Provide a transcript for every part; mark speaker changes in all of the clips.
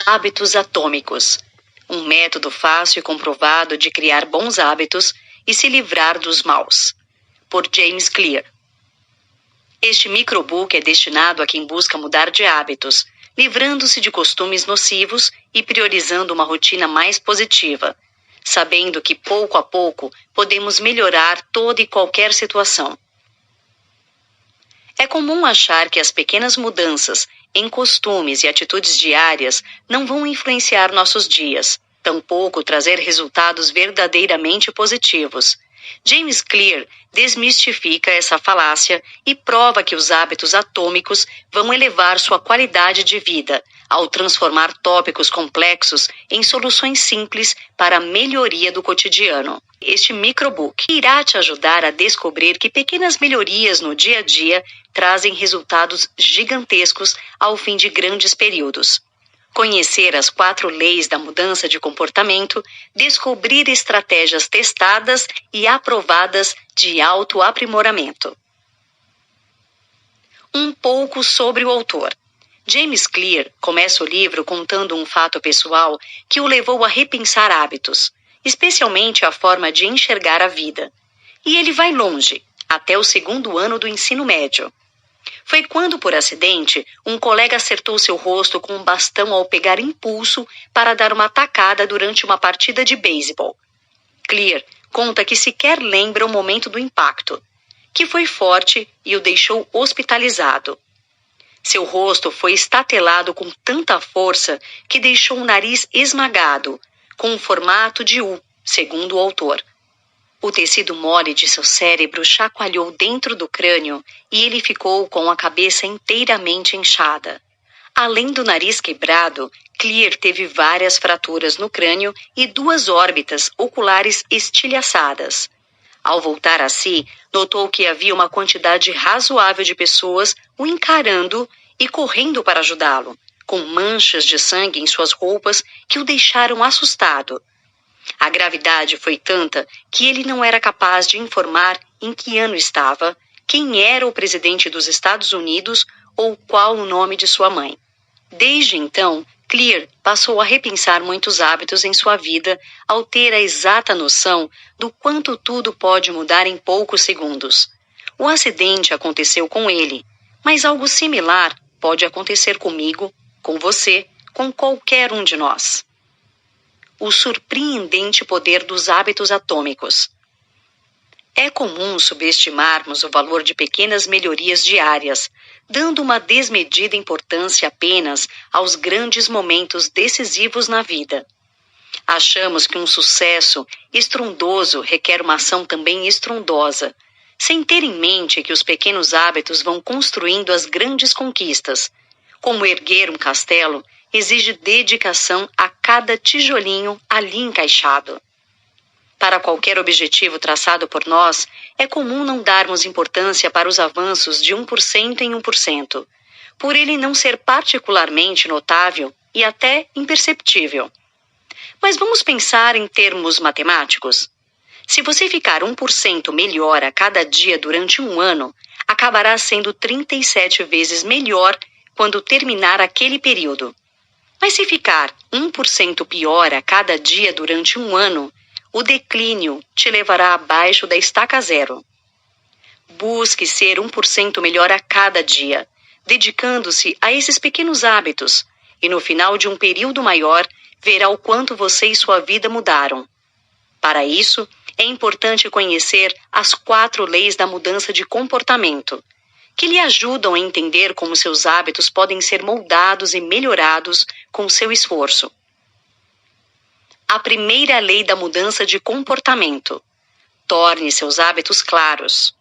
Speaker 1: Hábitos atômicos. Um método fácil e comprovado de criar bons hábitos e se livrar dos maus. Por James Clear. Este microbook é destinado a quem busca mudar de hábitos, livrando-se de costumes nocivos e priorizando uma rotina mais positiva, sabendo que pouco a pouco podemos melhorar toda e qualquer situação. É comum achar que as pequenas mudanças em costumes e atitudes diárias não vão influenciar nossos dias, tampouco trazer resultados verdadeiramente positivos. James Clear desmistifica essa falácia e prova que os hábitos atômicos vão elevar sua qualidade de vida, ao transformar tópicos complexos em soluções simples para a melhoria do cotidiano. Este microbook irá te ajudar a descobrir que pequenas melhorias no dia a dia trazem resultados gigantescos ao fim de grandes períodos. Conhecer as 4 leis da mudança de comportamento, descobrir estratégias testadas e aprovadas de autoaprimoramento. Um pouco sobre o autor. James Clear começa o livro contando um fato pessoal que o levou a repensar hábitos, especialmente a forma de enxergar a vida. E ele vai longe, até o 2º ano do ensino médio. Foi quando, por acidente, um colega acertou seu rosto com um bastão ao pegar impulso para dar uma tacada durante uma partida de beisebol. Clear conta que sequer lembra o momento do impacto, que foi forte e o deixou hospitalizado. Seu rosto foi estatelado com tanta força que deixou o nariz esmagado, com um formato de U, segundo o autor. O tecido mole de seu cérebro chacoalhou dentro do crânio e ele ficou com a cabeça inteiramente inchada. Além do nariz quebrado, Clear teve várias fraturas no crânio e 2 órbitas oculares estilhaçadas. Ao voltar a si, notou que havia uma quantidade razoável de pessoas o encarando e correndo para ajudá-lo, com manchas de sangue em suas roupas que o deixaram assustado. A gravidade foi tanta que ele não era capaz de informar em que ano estava, quem era o presidente dos Estados Unidos ou qual o nome de sua mãe. Desde então, Clear passou a repensar muitos hábitos em sua vida ao ter a exata noção do quanto tudo pode mudar em poucos segundos. O acidente aconteceu com ele, mas algo similar pode acontecer comigo, com você, com qualquer um de nós. O surpreendente poder dos hábitos atômicos. É comum subestimarmos o valor de pequenas melhorias diárias, dando uma desmedida importância apenas aos grandes momentos decisivos na vida. Achamos que um sucesso estrondoso requer uma ação também estrondosa, sem ter em mente que os pequenos hábitos vão construindo as grandes conquistas. Como erguer um castelo exige dedicação a cada tijolinho ali encaixado. Para qualquer objetivo traçado por nós, é comum não darmos importância para os avanços de 1% em 1%, por ele não ser particularmente notável e até imperceptível. Mas vamos pensar em termos matemáticos. Se você ficar 1% melhor a cada dia durante um ano, acabará sendo 37 vezes melhor quando terminar aquele período. Mas se ficar 1% pior a cada dia durante um ano, o declínio te levará abaixo da estaca zero. Busque ser 1% melhor a cada dia, dedicando-se a esses pequenos hábitos, e no final de um período maior, verá o quanto você e sua vida mudaram. Para isso, é importante conhecer as 4 leis da mudança de comportamento, que lhe ajudam a entender como seus hábitos podem ser moldados e melhorados com seu esforço. A primeira lei da mudança de comportamento. Torne seus hábitos claros.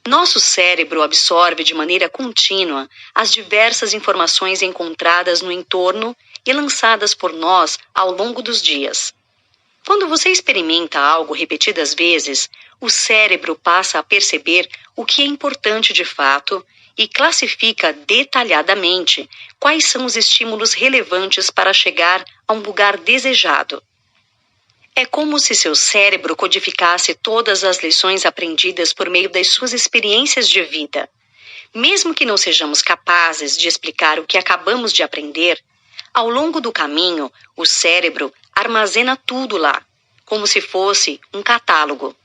Speaker 1: Nosso cérebro absorve de maneira contínua as diversas informações encontradas no entorno e lançadas por nós ao longo dos dias. Quando você experimenta algo repetidas vezes, o cérebro passa a perceber o que é importante de fato e classifica detalhadamente quais são os estímulos relevantes para chegar a um lugar desejado. É como se seu cérebro codificasse todas as lições aprendidas por meio das suas experiências de vida. Mesmo que não sejamos capazes de explicar o que acabamos de aprender, Ao longo do caminho, o cérebro armazena tudo lá, como se fosse um catálogo.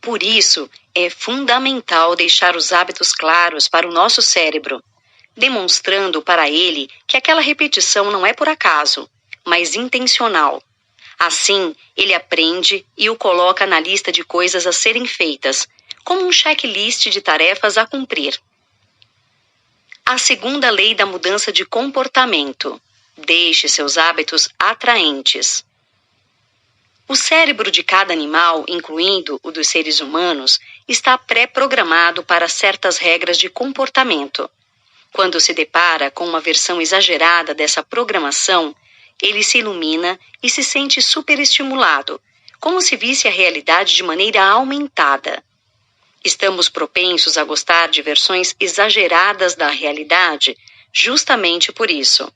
Speaker 1: Por isso, é fundamental deixar os hábitos claros para o nosso cérebro, demonstrando para ele que aquela repetição não é por acaso, mas intencional. Assim, ele aprende e o coloca na lista de coisas a serem feitas, como um checklist de tarefas a cumprir. A segunda lei da mudança de comportamento. Deixe seus hábitos atraentes. O cérebro de cada animal, incluindo o dos seres humanos, está pré-programado para certas regras de comportamento. Quando se depara com uma versão exagerada dessa programação, ele se ilumina e se sente superestimulado, como se visse a realidade de maneira aumentada. Estamos propensos a gostar de versões exageradas da realidade, justamente por isso.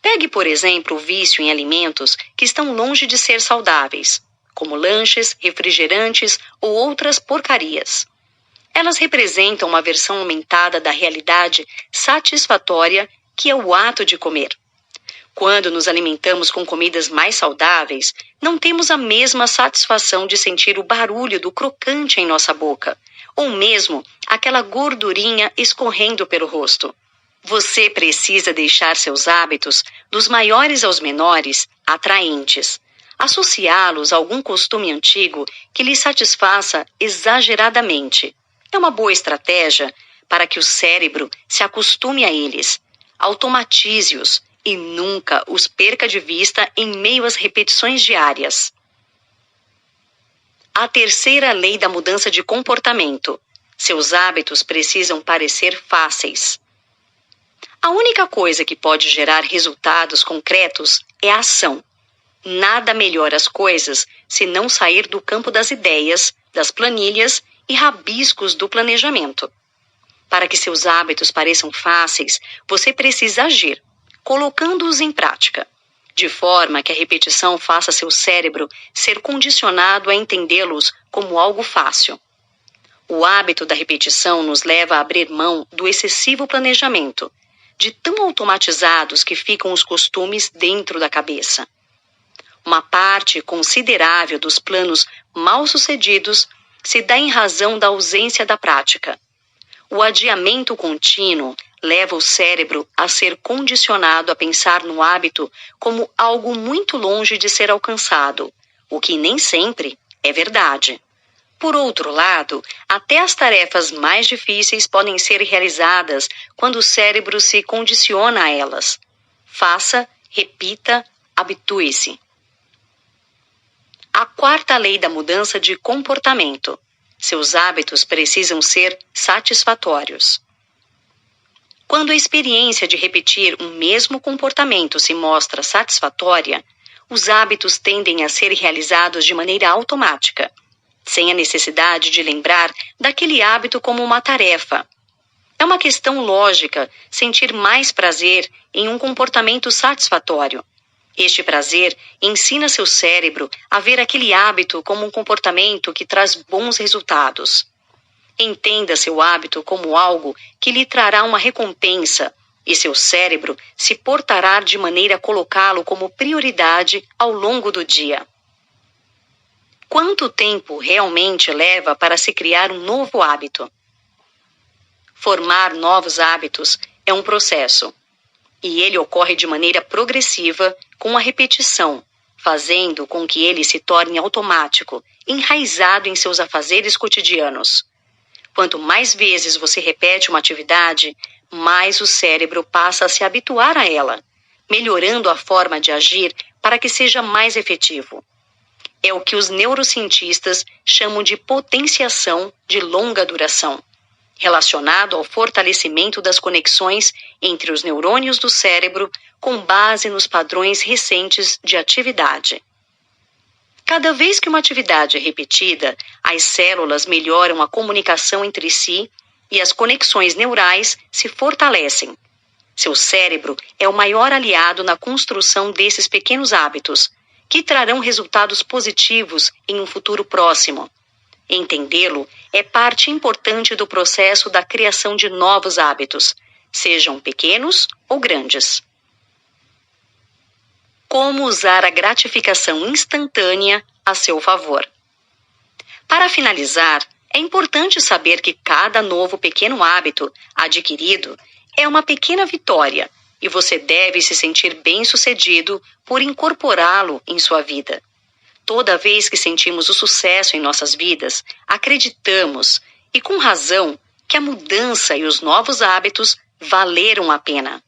Speaker 1: Pegue, por exemplo, o vício em alimentos que estão longe de ser saudáveis, como lanches, refrigerantes ou outras porcarias. Elas representam uma versão aumentada da realidade satisfatória que é o ato de comer. Quando nos alimentamos com comidas mais saudáveis, não temos a mesma satisfação de sentir o barulho do crocante em nossa boca, ou mesmo aquela gordurinha escorrendo pelo rosto. Você precisa deixar seus hábitos, dos maiores aos menores, atraentes. Associá-los a algum costume antigo que lhe satisfaça exageradamente. É uma boa estratégia para que o cérebro se acostume a eles. Automatize-os e nunca os perca de vista em meio às repetições diárias. A terceira lei da mudança de comportamento. Seus hábitos precisam parecer fáceis. A única coisa que pode gerar resultados concretos é a ação. Nada melhora as coisas se não sair do campo das ideias, das planilhas e rabiscos do planejamento. Para que seus hábitos pareçam fáceis, você precisa agir, colocando-os em prática, de forma que a repetição faça seu cérebro ser condicionado a entendê-los como algo fácil. O hábito da repetição nos leva a abrir mão do excessivo planejamento, de tão automatizados que ficam os costumes dentro da cabeça. Uma parte considerável dos planos mal-sucedidos se dá em razão da ausência da prática. O adiamento contínuo leva o cérebro a ser condicionado a pensar no hábito como algo muito longe de ser alcançado, o que nem sempre é verdade. Por outro lado, até as tarefas mais difíceis podem ser realizadas quando o cérebro se condiciona a elas. Faça, repita, habitue-se. A quarta lei da mudança de comportamento. Seus hábitos precisam ser satisfatórios. Quando a experiência de repetir um mesmo comportamento se mostra satisfatória, os hábitos tendem a ser realizados de maneira automática, sem a necessidade de lembrar daquele hábito como uma tarefa. É uma questão lógica sentir mais prazer em um comportamento satisfatório. Este prazer ensina seu cérebro a ver aquele hábito como um comportamento que traz bons resultados. Entenda seu hábito como algo que lhe trará uma recompensa e seu cérebro se portará de maneira a colocá-lo como prioridade ao longo do dia. Quanto tempo realmente leva para se criar um novo hábito? Formar novos hábitos é um processo, e ele ocorre de maneira progressiva com a repetição, fazendo com que ele se torne automático, enraizado em seus afazeres cotidianos. Quanto mais vezes você repete uma atividade, mais o cérebro passa a se habituar a ela, melhorando a forma de agir para que seja mais efetivo. É o que os neurocientistas chamam de potenciação de longa duração, relacionado ao fortalecimento das conexões entre os neurônios do cérebro com base nos padrões recentes de atividade. Cada vez que uma atividade é repetida, as células melhoram a comunicação entre si e as conexões neurais se fortalecem. Seu cérebro é o maior aliado na construção desses pequenos hábitos, que trarão resultados positivos em um futuro próximo. Entendê-lo é parte importante do processo da criação de novos hábitos, sejam pequenos ou grandes. como usar a gratificação instantânea a seu favor. Para finalizar, é importante saber que cada novo pequeno hábito adquirido é uma pequena vitória e você deve se sentir bem-sucedido por incorporá-lo em sua vida. Toda vez que sentimos o sucesso em nossas vidas, acreditamos, e com razão, que a mudança e os novos hábitos valeram a pena.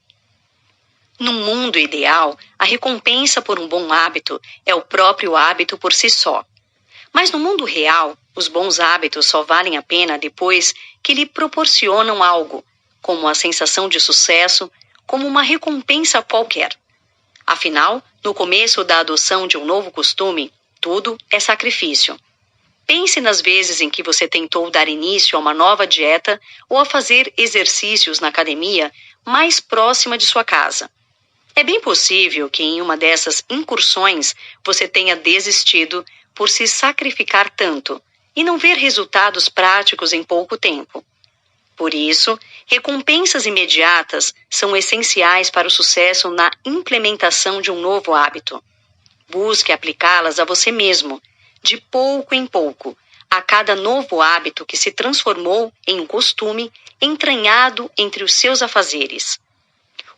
Speaker 1: No mundo ideal, a recompensa por um bom hábito é o próprio hábito por si só. Mas no mundo real, os bons hábitos só valem a pena depois que lhe proporcionam algo, como a sensação de sucesso, como uma recompensa qualquer. Afinal, no começo da adoção de um novo costume, tudo é sacrifício. Pense nas vezes em que você tentou dar início a uma nova dieta ou a fazer exercícios na academia mais próxima de sua casa. É bem possível que em uma dessas incursões você tenha desistido por se sacrificar tanto e não ver resultados práticos em pouco tempo. Por isso, recompensas imediatas são essenciais para o sucesso na implementação de um novo hábito. Busque aplicá-las a você mesmo, de pouco em pouco, a cada novo hábito que se transformou em um costume entranhado entre os seus afazeres.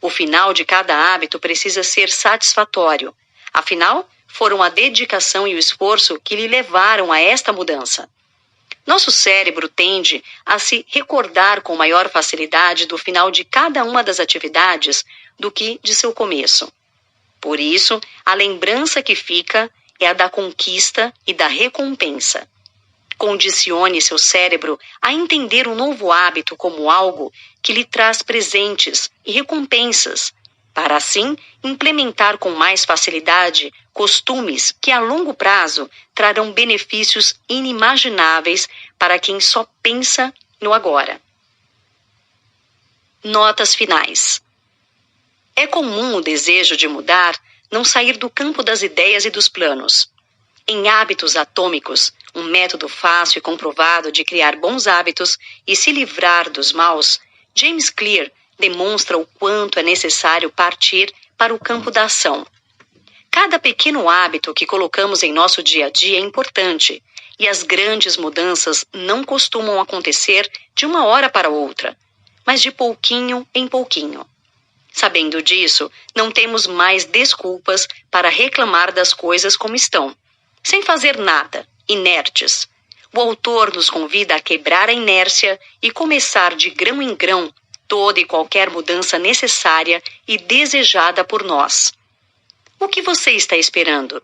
Speaker 1: O final de cada hábito precisa ser satisfatório. Afinal, foram a dedicação e o esforço que lhe levaram a esta mudança. Nosso cérebro tende a se recordar com maior facilidade do final de cada uma das atividades do que de seu começo. Por isso, a lembrança que fica é a da conquista e da recompensa. Condicione seu cérebro a entender um novo hábito como algo que lhe traz presentes e recompensas, para assim implementar com mais facilidade costumes que a longo prazo trarão benefícios inimagináveis para quem só pensa no agora. Notas finais. É comum o desejo de mudar não sair do campo das ideias e dos planos. Em Hábitos Atômicos, um método fácil e comprovado de criar bons hábitos e se livrar dos maus, James Clear demonstra o quanto é necessário partir para o campo da ação. Cada pequeno hábito que colocamos em nosso dia a dia é importante, e as grandes mudanças não costumam acontecer de uma hora para outra, mas de pouquinho em pouquinho. Sabendo disso, não temos mais desculpas para reclamar das coisas como estão, sem fazer nada, inertes. O autor nos convida a quebrar a inércia e começar de grão em grão toda e qualquer mudança necessária e desejada por nós. O que você está esperando?